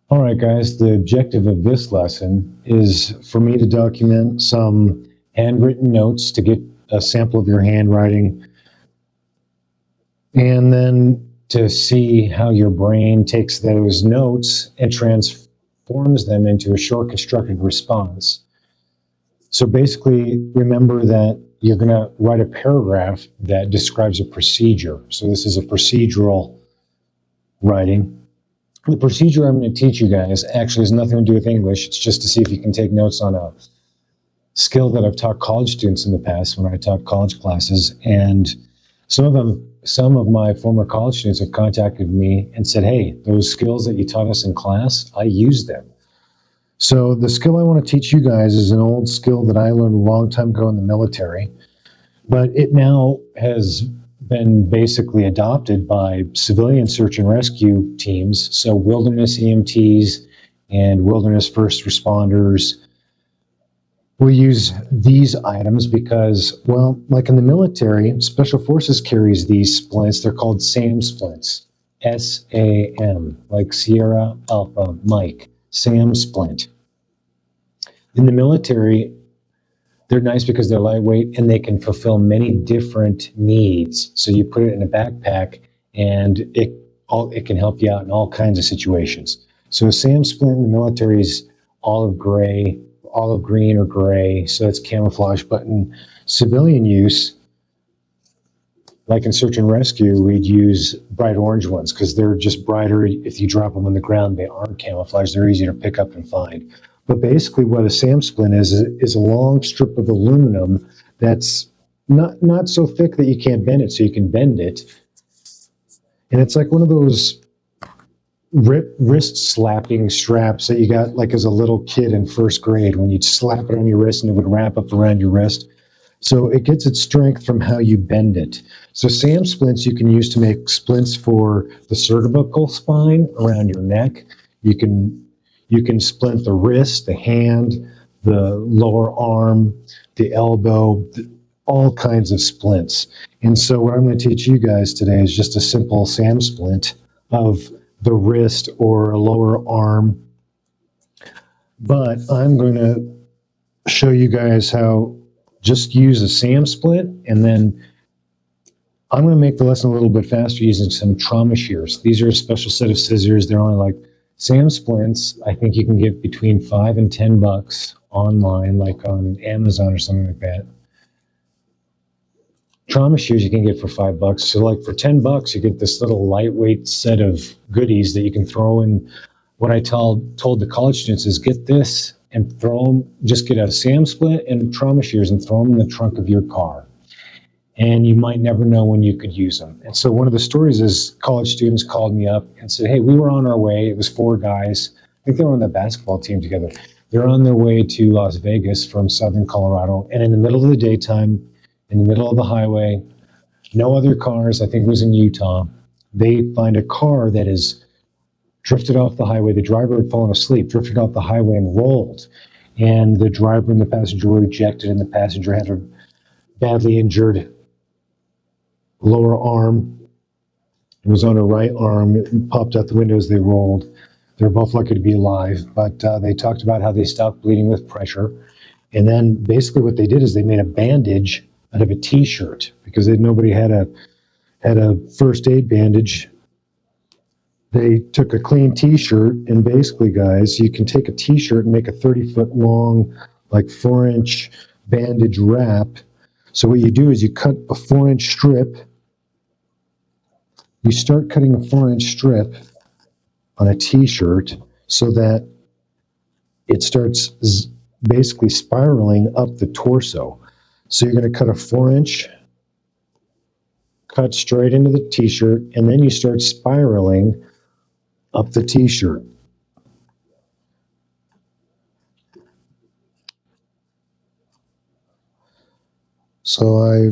All right, guys, the objective of this lesson is for me to document some handwritten notes to get a sample of your handwriting, and then to see how your brain takes those notes and transforms them into a short constructed response. So basically, remember that you're going to write a paragraph that describes a procedure. So this is a procedural writing. The procedure I'm going to teach you guys actually has nothing to do with English. It's just to see if you can take notes on a skill that I've taught college students in the past when I taught college classes. And some of my former college students have contacted me and said, hey, those skills that you taught us in class, I use them. So the skill I want to teach you guys is an old skill that I learned a long time ago in the military, but it now has been basically adopted by civilian search and rescue teams. So wilderness EMTs and wilderness first responders will use these items because, well, like in the military, Special Forces carries these splints. They're called SAM splints. SAM, like Sierra Alpha Mike, SAM splint. In the military, they're nice because they're lightweight and they can fulfill many different needs. So you put it in a backpack and it can help you out in all kinds of situations. So a SAM splint in the military is olive green or gray, so it's camouflage. But in civilian use, like in search and rescue, we'd use bright orange ones because they're just brighter. If you drop them on the ground, they aren't camouflage. They're easy to pick up and find. But basically what a SAM splint is a long strip of aluminum that's not so thick that you can't bend it, so you can bend it. And it's like one of those wrist slapping straps that you got like as a little kid in first grade when you'd slap it on your wrist and it would wrap up around your wrist. So it gets its strength from how you bend it. So SAM splints you can use to make splints for the cervical spine around your neck. You can splint the wrist, the hand, the lower arm, the elbow, all kinds of splints. And so what I'm going to teach you guys today is just a simple SAM splint of the wrist or a lower arm. But I'm going to show you guys how just use a SAM splint, and then I'm going to make the lesson a little bit faster using some trauma shears. These are a special set of scissors. They're only like SAM splints. I think you can get between $5 and $10 online, like on Amazon or something like that. Trauma shears you can get for $5. So like for $10, you get this little lightweight set of goodies that you can throw in. What I told the college students is get this and throw them, just get a SAM splint and trauma shears and throw them in the trunk of your car. And you might never know when you could use them. And so one of the stories is college students called me up and said, hey, we were on our way. It was 4 guys. I think they were on the basketball team together. They're on their way to Las Vegas from southern Colorado. And in the middle of the daytime, in the middle of the highway, no other cars, I think it was in Utah, they find a car that is drifted off the highway. The driver had fallen asleep, drifted off the highway and rolled. And the driver and the passenger were ejected, and the passenger had a badly injured lower arm. It was on her right arm. It popped out the window as they rolled. They're both lucky to be alive, but they talked about how they stopped bleeding with pressure. And then basically what they did is they made a bandage out of a T-shirt because nobody had a first aid bandage. They took a clean T-shirt, and basically, guys, you can take a T-shirt and make a 30-foot long, like 4-inch bandage wrap. So what you do is you cut a 4-inch strip. You start cutting a 4-inch strip on a T-shirt so that it starts basically spiraling up the torso. So you're going to cut a 4-inch cut straight into the T-shirt, and then you start spiraling up the T-shirt. So I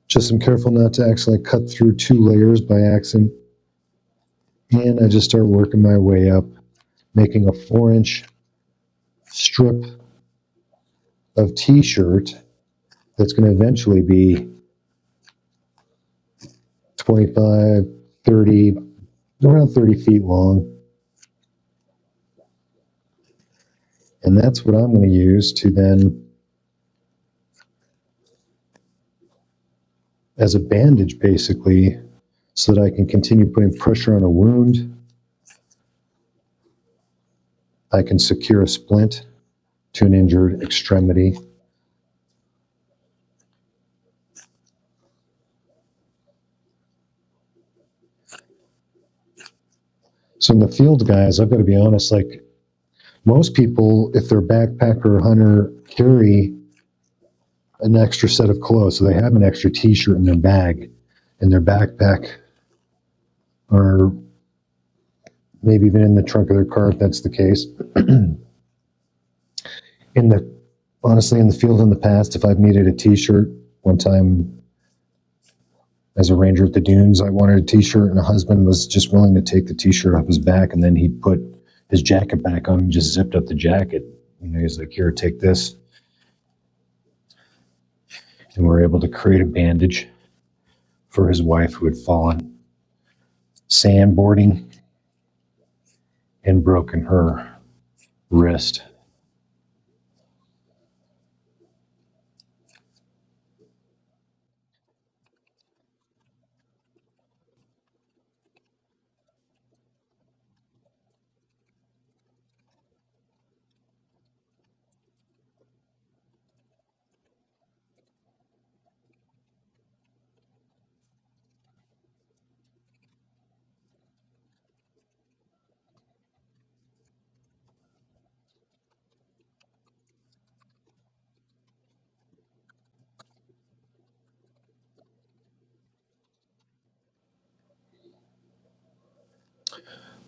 just am careful not to accidentally cut through 2 layers by accident. And I just start working my way up, making a 4-inch strip of T-shirt that's going to eventually be 25, 30, around 30 feet long. And that's what I'm going to use to then, as a bandage basically, so that I can continue putting pressure on a wound. I can secure a splint to an injured extremity. So in the field, guys, I've got to be honest, like most people, if they're backpacker or hunter, carry an extra set of clothes. So they have an extra t-shirt in their bag, in their backpack, or maybe even in the trunk of their car if that's the case. Honestly, in the field in the past, if I've needed a t-shirt, one time as a ranger at the dunes, I wanted a t-shirt, and a husband was just willing to take the t-shirt off his back, and then he put his jacket back on and just zipped up the jacket. He's like, here, take this. And we're able to create a bandage for his wife who had fallen sandboarding and broken her wrist.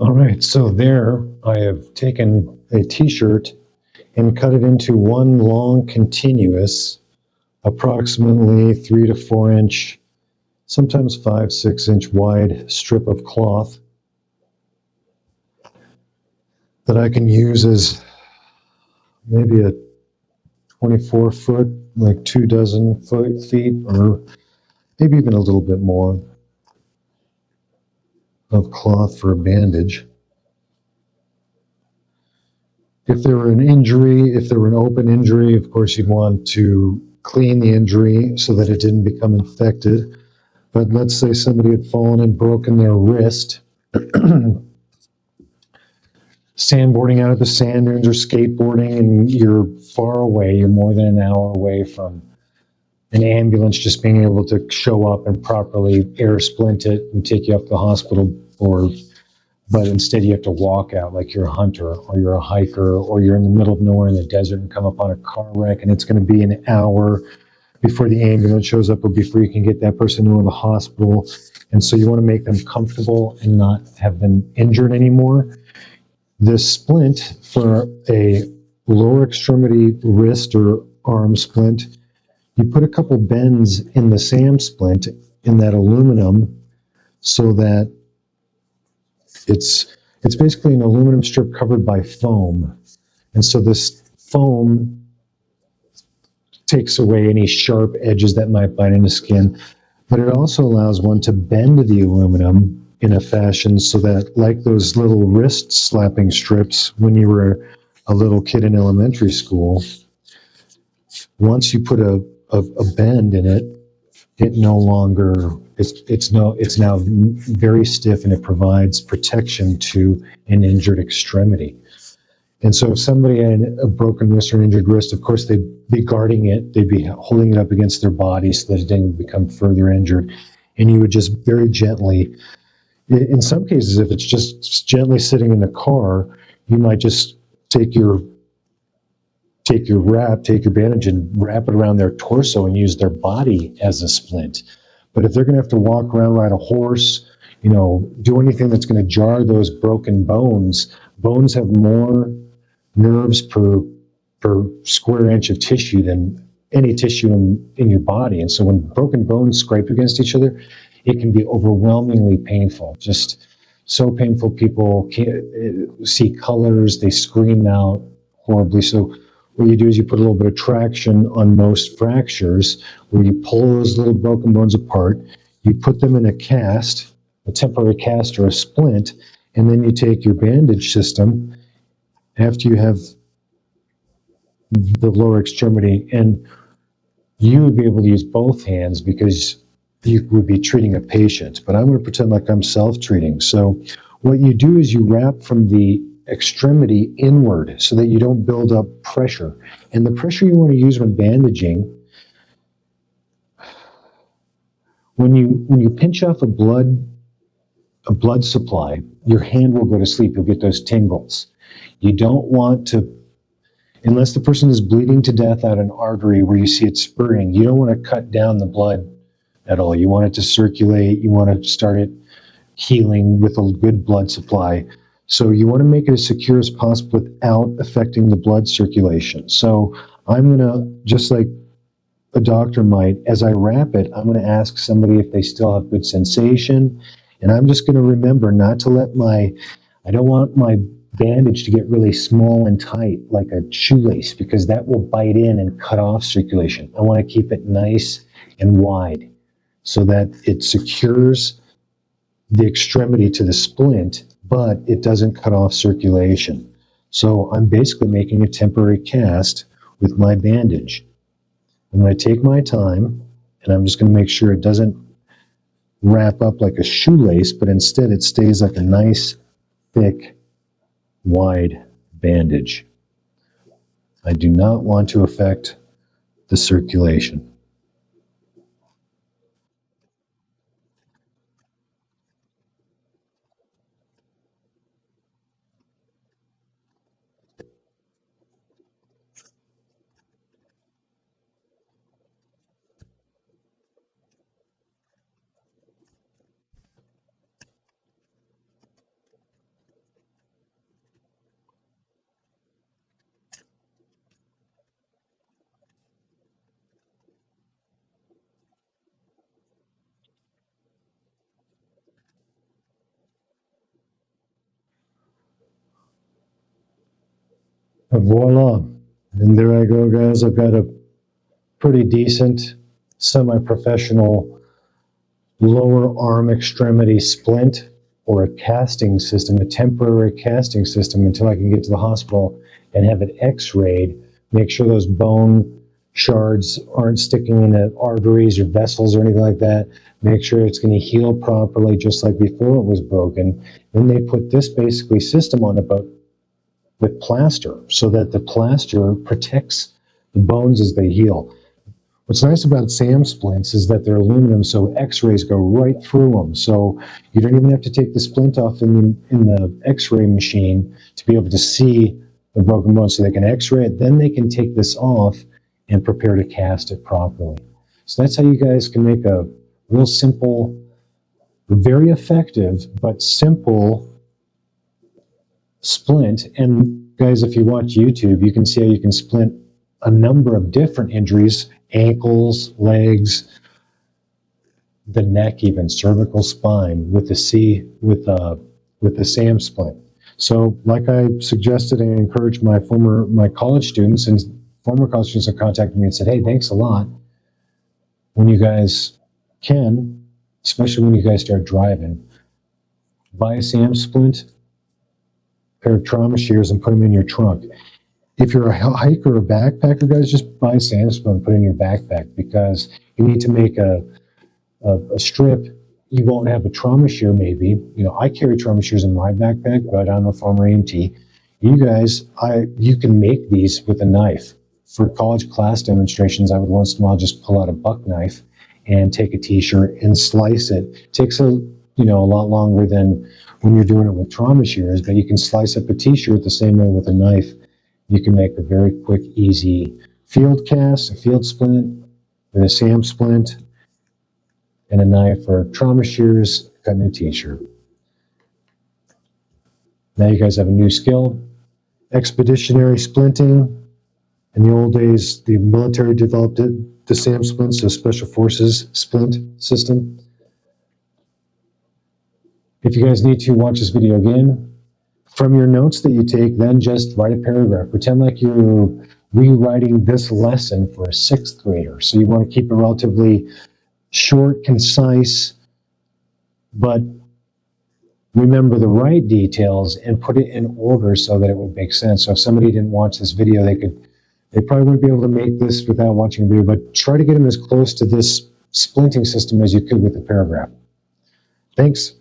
All right, so there I have taken a t-shirt and cut it into one long continuous, approximately 3 to 4 inch, sometimes 5, 6 inch wide strip of cloth that I can use as maybe a 24 foot, like 24 feet, or maybe even a little bit more of cloth for a bandage. If there were an injury, if there were an open injury, of course you'd want to clean the injury so that it didn't become infected. But let's say somebody had fallen and broken their wrist, sandboarding out of the sand dunes or skateboarding, and you're far away, you're more than an hour away from an ambulance just being able to show up and properly air splint it and take you up to the hospital, but instead you have to walk out like you're a hunter or you're a hiker or you're in the middle of nowhere in the desert and come up on a car wreck, and it's going to be an hour before the ambulance shows up or before you can get that person to the hospital. And so you want to make them comfortable and not have them injured anymore. This splint for a lower extremity wrist or arm splint, you put a couple bends in the SAM splint in that aluminum so that it's basically an aluminum strip covered by foam. And so this foam takes away any sharp edges that might bite into skin, but it also allows one to bend the aluminum in a fashion so that, like those little wrist slapping strips when you were a little kid in elementary school, once you put a bend in it, it no longer, it's now very stiff, and it provides protection to an injured extremity. And so if somebody had a broken wrist or an injured wrist, of course, they'd be guarding it. They'd be holding it up against their body so that it didn't become further injured. And you would just very gently, in some cases, if it's just gently sitting in the car, you might just take your bandage and wrap it around their torso and use their body as a splint. But if they're going to have to walk around, ride a horse, do anything that's going to jar those broken bones, bones have more nerves per square inch of tissue than any tissue in your body. And so when broken bones scrape against each other, it can be overwhelmingly painful. Just so painful, people can't see colors, they scream out horribly. So what you do is you put a little bit of traction on most fractures where you pull those little broken bones apart, you put them in a cast, a temporary cast or a splint, and then you take your bandage system after you have the lower extremity, and you would be able to use both hands because you would be treating a patient, but I'm going to pretend like I'm self-treating. So what you do is you wrap from the extremity inward so that you don't build up pressure. And the pressure you want to use when bandaging, when you pinch off a blood supply, your hand will go to sleep. You'll get those tingles. You don't want to, unless the person is bleeding to death out an artery where you see it spurring, you don't want to cut down the blood at all. You want it to circulate. You want to start it healing with a good blood supply. So you want to make it as secure as possible without affecting the blood circulation. So I'm going to, just like a doctor might, as I wrap it, I'm going to ask somebody if they still have good sensation. And I'm just going to remember not to let I don't want my bandage to get really small and tight like a shoelace, because that will bite in and cut off circulation. I want to keep it nice and wide so that it secures the extremity to the splint, but it doesn't cut off circulation. So I'm basically making a temporary cast with my bandage. I'm going to take my time, and I'm just going to make sure it doesn't wrap up like a shoelace, but instead it stays like a nice, thick, wide bandage. I do not want to affect the circulation. Voila. And there I go, guys. I've got a pretty decent, semi-professional lower arm extremity splint, or a casting system, a temporary casting system, until I can get to the hospital and have it x-rayed, make sure those bone shards aren't sticking in the arteries or vessels or anything like that, make sure it's going to heal properly just like before it was broken. Then they put this basically system on it, but with plaster, so that the plaster protects the bones as they heal. What's nice about SAM splints is that they're aluminum, so x-rays go right through them. So you don't even have to take the splint off in the x-ray machine to be able to see the broken bone. So they can x-ray it, then they can take this off and prepare to cast it properly. So that's how you guys can make a real simple, very effective, but simple splint. And guys, if you watch YouTube, you can see how you can splint a number of different injuries: ankles, legs, the neck, even cervical spine, with the SAM splint. So, like I suggested and encouraged my college students, and former college students have contacted me and said, "Hey, thanks a lot. When you guys can, especially when you guys start driving, buy a SAM splint, pair of trauma shears, and put them in your trunk." If you're a hiker or a backpacker, guys, just buy a SAM splint and put it in your backpack, because you need to make a strip. You won't have a trauma shear, maybe. You know, I carry trauma shears in my backpack, but I'm a former EMT. You guys, you can make these with a knife. For college class demonstrations, I would once in a while just pull out a buck knife and take a t-shirt and slice it. It takes a lot longer than when you're doing it with trauma shears, but you can slice up a t-shirt the same way with a knife. You can make a very quick, easy field cast, a field splint, with a SAM splint, and a knife for trauma shears, cutting a t-shirt. Now you guys have a new skill. Expeditionary splinting. In the old days, the military developed it, the SAM splints, the Special Forces splint system. If you guys need to watch this video again, from your notes that you take, then just write a paragraph. Pretend like you're rewriting this lesson for a 6th grader. So you want to keep it relatively short, concise, but remember the right details and put it in order so that it would make sense. So if somebody didn't watch this video, they could They probably wouldn't be able to make this without watching a video, but try to get them as close to this splinting system as you could with the paragraph. Thanks.